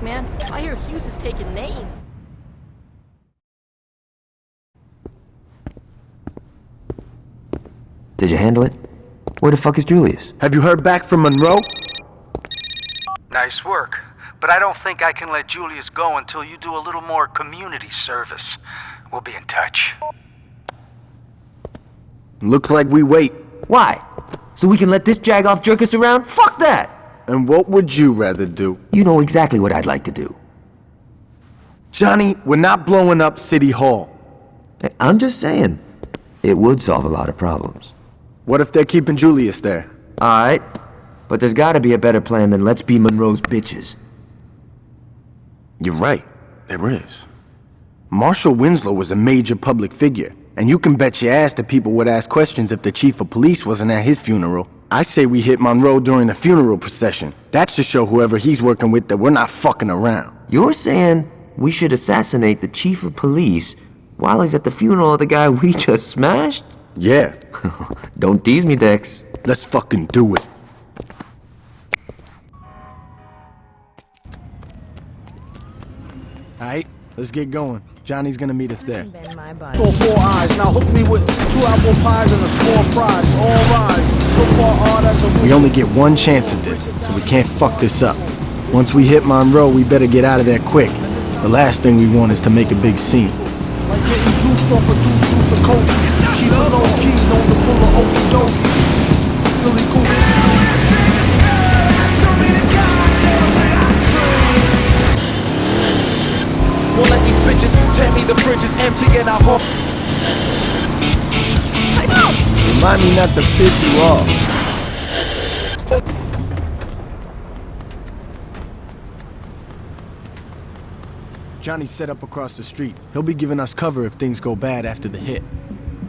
man. I hear Hughes is taking names. Did you handle it? Where the fuck is Julius? Have you heard back from Monroe? Nice work. But I don't think I can let Julius go until you do a little more community service. We'll be in touch. Looks like we wait. Why? So we can let this jag-off jerk us around? Fuck that! And what would you rather do? You know exactly what I'd like to do. Johnny, we're not blowing up City Hall. I'm just saying, it would solve a lot of problems. What if they're keeping Julius there? Alright, but there's gotta be a better plan than let's be Monroe's bitches. You're right, there is. Marshal Winslow was a major public figure, and you can bet your ass that people would ask questions if the chief of police wasn't at his funeral. I say we hit Monroe during the funeral procession. That should show whoever he's working with that we're not fucking around. You're saying we should assassinate the chief of police while he's at the funeral of the guy we just smashed? Yeah. Don't tease me, Dex. Let's fucking do it. Alright, let's get going. Johnny's gonna meet us there. So 4 eyes, now hook me with 2 apple pies and a small fries. All rise, so far hard as a... We only get one chance at this, so we can't fuck this up. Once we hit Monroe, we better get out of there quick. The last thing we want is to make a big scene. Like getting juiced off a deuce of coke. Keep it low key, known to pull a okey doke. Silly cool. Won't let these bitches tear me, the fridge is empty and I hope. Remind me not to piss you off. Johnny's set up across the street. He'll be giving us cover if things go bad after the hit.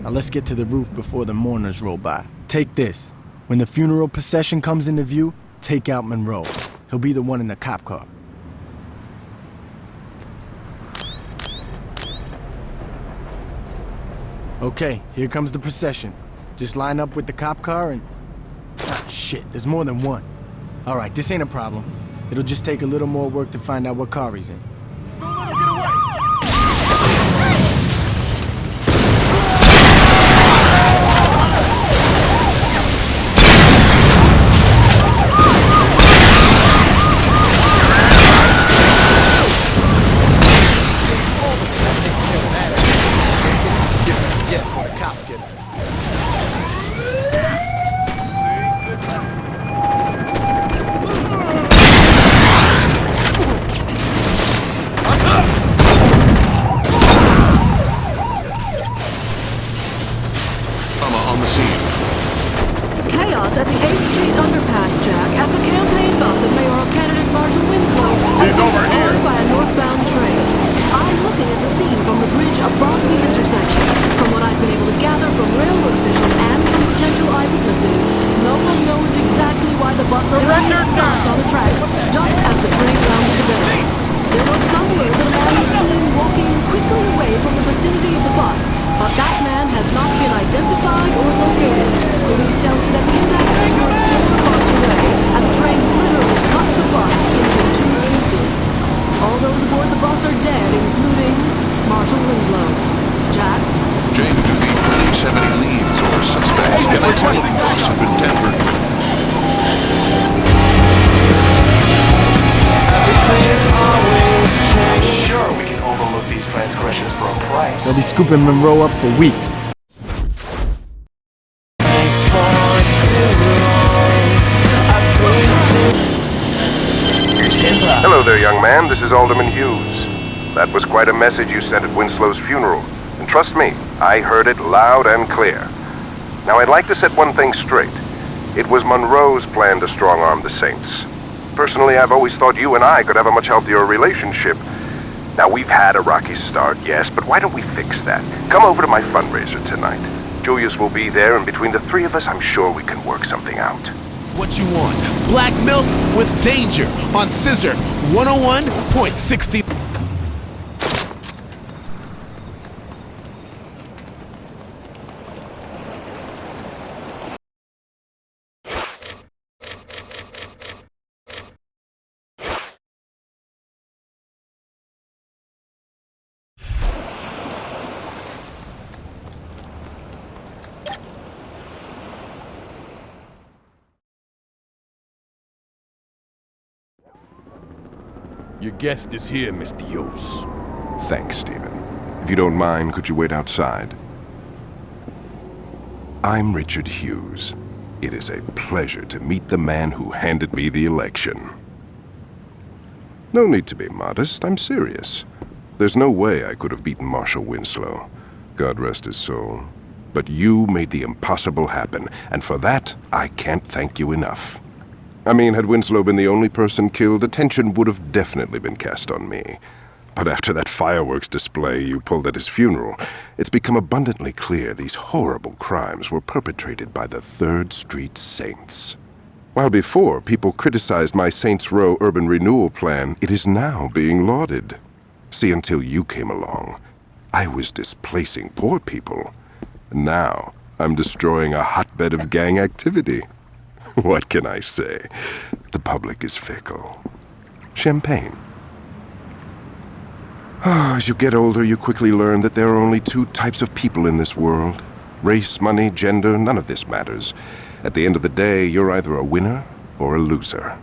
Now let's get to the roof before the mourners roll by. Take this. When the funeral procession comes into view, take out Monroe. He'll be the one in the cop car. Okay, here comes the procession. Just line up with the cop car and... Ah, shit, there's more than one. Alright, this ain't a problem. It'll just take a little more work to find out what car he's in. Don't let him get away! Chaos at the 8th Street underpass, Jack, as the campaign bus of mayoral candidate Marshal Winslow has been destroyed by a northbound train. I'm looking at the scene from the bridge above the intersection. From what I've been able to gather from railroad officials and from potential eyewitnesses, no one knows exactly why the bus simply stopped on the tracks just as the train rounded the bend. There was some word that a man was seen walking quickly away from the vicinity of the bus, but that man has not been identified or located. Police tell me that the impact was heard still blocks away, and the train literally cut the bus into 2 pieces. All those aboard the bus are dead, including Marshal Winslow. Jack? Jane, do the police have any leads or suspects? Can I tell the bus have been tampered? Sure, we can overlook these transgressions for a price. They'll be scooping Monroe up for weeks. Hello there, young man. This is Alderman Hughes. That was quite a message you sent at Winslow's funeral. And trust me, I heard it loud and clear. Now, I'd like to set one thing straight. It was Monroe's plan to strong-arm the Saints. Personally, I've always thought you and I could have a much healthier relationship. Now, we've had a rocky start, yes, but why don't we fix that? Come over to my fundraiser tonight. Julius will be there, and between the 3 of us, I'm sure we can work something out. What you want? Black milk with danger on Scissor 101.60. Your guest is here, Mr. Hughes. Thanks, Stephen. If you don't mind, could you wait outside? I'm Richard Hughes. It is a pleasure to meet the man who handed me the election. No need to be modest, I'm serious. There's no way I could have beaten Marshal Winslow. God rest his soul. But you made the impossible happen, and for that, I can't thank you enough. I mean, had Winslow been the only person killed, attention would have definitely been cast on me. But after that fireworks display you pulled at his funeral, it's become abundantly clear these horrible crimes were perpetrated by the 3rd Street Saints. While before people criticized my Saints Row urban renewal plan, it is now being lauded. See, until you came along, I was displacing poor people. Now, I'm destroying a hotbed of gang activity. What can I say? The public is fickle. Champagne. As you get older, you quickly learn that there are only 2 types of people in this world. Race, money, gender, none of this matters. At the end of the day, you're either a winner or a loser.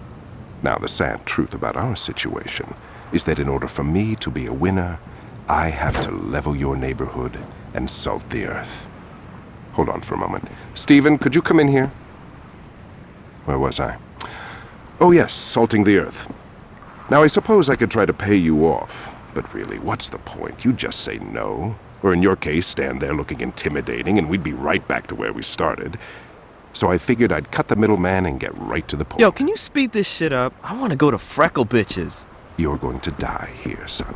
Now, the sad truth about our situation is that in order for me to be a winner, I have to level your neighborhood and salt the earth. Hold on for a moment. Stephen, could you come in here? Where was I? Oh yes, salting the earth. Now, I suppose I could try to pay you off. But really, what's the point? You just say no. Or in your case, stand there looking intimidating, and we'd be right back to where we started. So I figured I'd cut the middleman and get right to the point. Yo, can you speed this shit up? I want to go to Freckle Bitches. You're going to die here, son.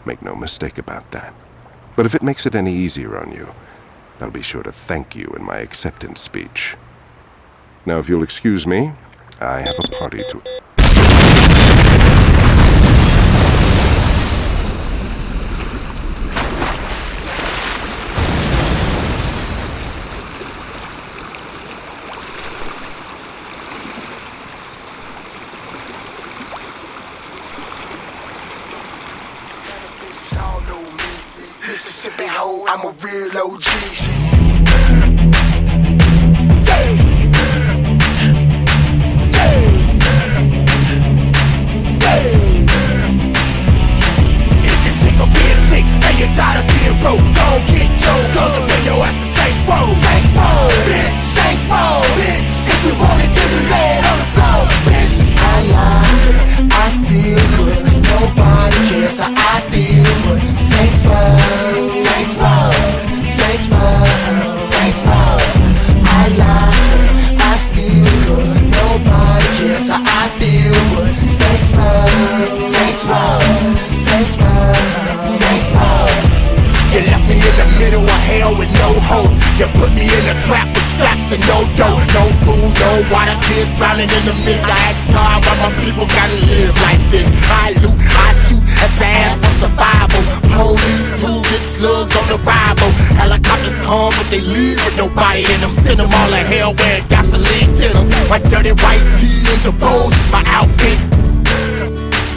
Make no mistake about that. But if it makes it any easier on you, I'll be sure to thank you in my acceptance speech. Now, if you'll excuse me, I have a party to... Mississippi ho, I'm a real OG. If you're sick of being sick and you're tired of being broke, don't get choked, cause I'm bring your ass to Saints Row. Saints Row, bitch, Saints Row, bitch. If we want it, then you lay it on the floor, bitch. I lie, I steal, cause nobody cares how I feel, but Saints Row, Saints Row, Saints Row, Saints Row. I lie, I steal, cause nobody cares how I feel, but Saints Row, Saints Row, Saints Row, Saints Row. You left me in the middle of hell with no hope. You put me in a trap with straps and no dough. No food, no water, kids drowning in the mist. I ask God why my people gotta live like this. I loot, I shoot at your ass on survival. Police too get slugs on arrival. Helicopters come but they leave with nobody in them. Send them all to hell wearing gasoline in them. My dirty white tee and Jabos is my outfit.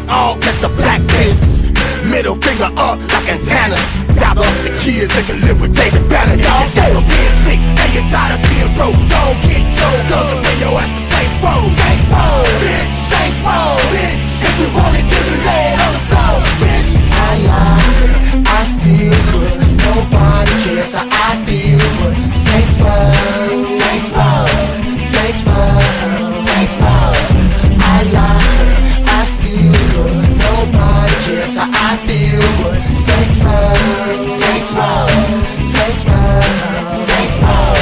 All cause the black fists. Middle finger up like antennas. Gather up the kids that can live with David Banner. Y'all sick of being sick and you're tired of being broke. Don't get choked, cause I'm bring your ass to Saints Row. Saints Row, bitch, Saints Row, bitch. If we want it, then you lay it on the floor, bitch. I lie, I steal, cause nobody cares how I feel, but Saints Row, Saints Row, Saints Row, Saints Row. I lie, I steal, cause nobody cares how I feel, but Saints Row, Saints Row, Saints Row, Saints Row.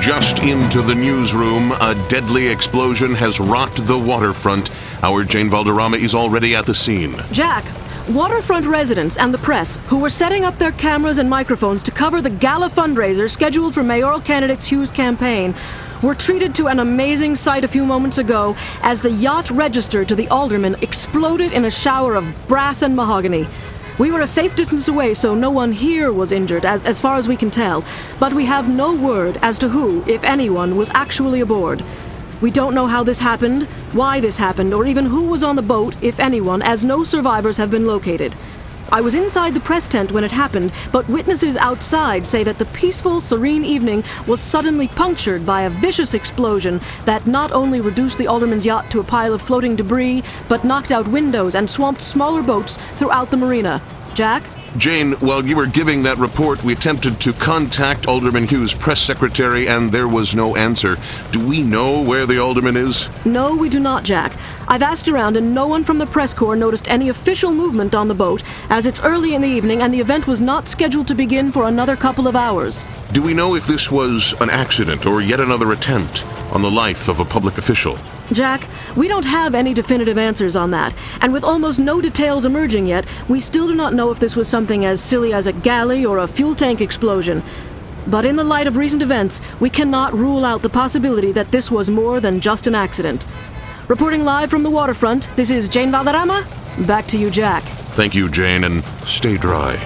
just into the newsroom. A deadly explosion has rocked the waterfront. Our Jane Valderrama is already at the scene. Jack, waterfront residents and the press, who were setting up their cameras and microphones to cover the gala fundraiser scheduled for mayoral candidate Hughes' campaign, were treated to an amazing sight a few moments ago as the yacht registered to the alderman exploded in a shower of brass and mahogany. We were a safe distance away, so no one here was injured, as far as we can tell, but we have no word as to who, if anyone, was actually aboard. We don't know how this happened, why this happened, or even who was on the boat, if anyone, as no survivors have been located. I was inside the press tent when it happened, but witnesses outside say that the peaceful, serene evening was suddenly punctured by a vicious explosion that not only reduced the alderman's yacht to a pile of floating debris, but knocked out windows and swamped smaller boats throughout the marina. Jack? Jane, while you were giving that report, we attempted to contact Alderman Hughes' press secretary, and there was no answer. Do we know where the alderman is? No, we do not, Jack. I've asked around, and no one from the press corps noticed any official movement on the boat, as it's early in the evening and the event was not scheduled to begin for another couple of hours. Do we know if this was an accident or yet another attempt on the life of a public official? Jack, we don't have any definitive answers on that, and with almost no details emerging yet, we still do not know if this was something as silly as a galley or a fuel tank explosion. But in the light of recent events, we cannot rule out the possibility that this was more than just an accident. Reporting live from the waterfront, this is Jane Valderrama. Back to you, Jack. Thank you, Jane, and stay dry.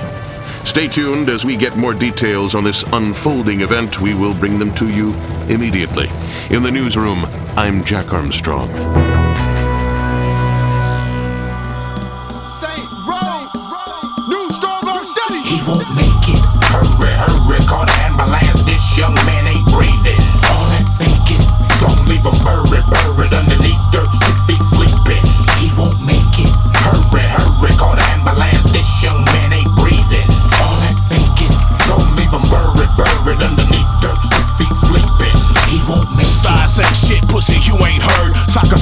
Stay tuned as we get more details on this unfolding event. We will bring them to you immediately. In the newsroom, I'm Jack Armstrong. He won't make it. Hurry, hurry, call the ambulance. This young man ain't breathing. All that thinking, don't leave him buried underneath dirt, 6 feet sleeping. He won't make it. Hurry, hurry, call the ambulance. This young man ain't breathing. All that thinking, don't leave him buried underneath dirt, 6 feet sleeping. He won't make it. Size ain't shit, pussy, you ain't heard.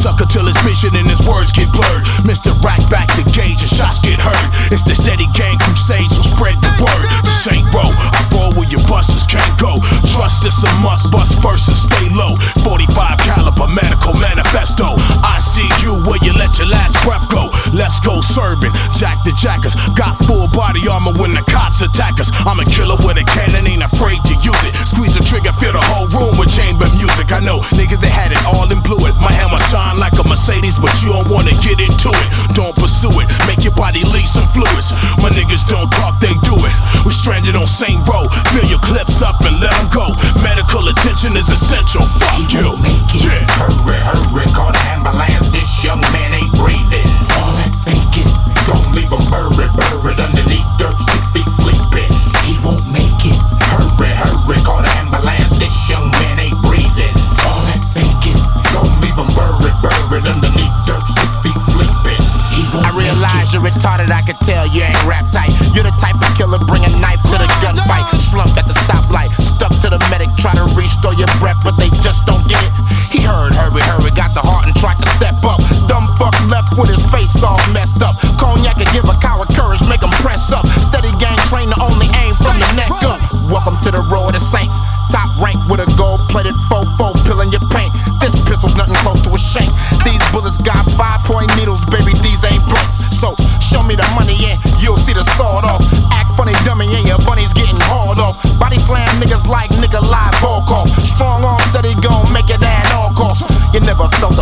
Sucker till his vision and his words get blurred. Mr. Rack back the gauge and shots get heard. It's the steady gang crusade, so spread the word. This ain't row, I roll where your busters can't go. Trust is a must, bust first and stay low. 45 caliber medical manifesto. I see you where you let your last breath go. Let's go serving, Jack the Jackers. Got full body armor when the cops attack us. I'm a killer with a cannon, ain't afraid to use it. Squeeze the trigger, fill the whole room with chamber music. I know niggas that had it all and blew it. My hammer shine like a Mercedes, but you don't wanna get into it. Don't pursue it, make your body leak some fluids. My niggas don't talk, they do it. We stranded on same road, fill your clips up and let them go. Medical attention is essential, fuck you. Yeah. Hurry, hurry, call the ambulance. This young man ain't breathing. All that thinking, don't leave him buried underneath dirt, 6 feet sleeping. He won't make it. Hurry, hurry, call the ambulance. This young man ain't breathing. All that thinking, don't leave him buried underneath dirt, 6 feet sleeping. I realize you're retarded, I can tell you ain't rap tight. You're the type of killer, bring a knife to the gunfight. Slumped at the stoplight, stuck to the medic, try to restore your breath, but they just don't get it. He heard, hurry, hurry, got the heart and tried to step up. Dumb fuck left with his face all messed up. Cognac can give a coward courage, make him press up. Steady gang trainer, only aim from the neck up. Welcome to the row of the saints. Top rank with a gold-plated 4-4 pill in your paint. This pistol's nothing close to a shank. These bullets got 5-point needles, baby, these ain't blanks. So show me the money and you'll see the sword off. Act funny, dummy, and your bunny's getting hauled off. Body slam niggas like Nikolai Volkov. Strong arm, steady gon' make it at all costs. You never felt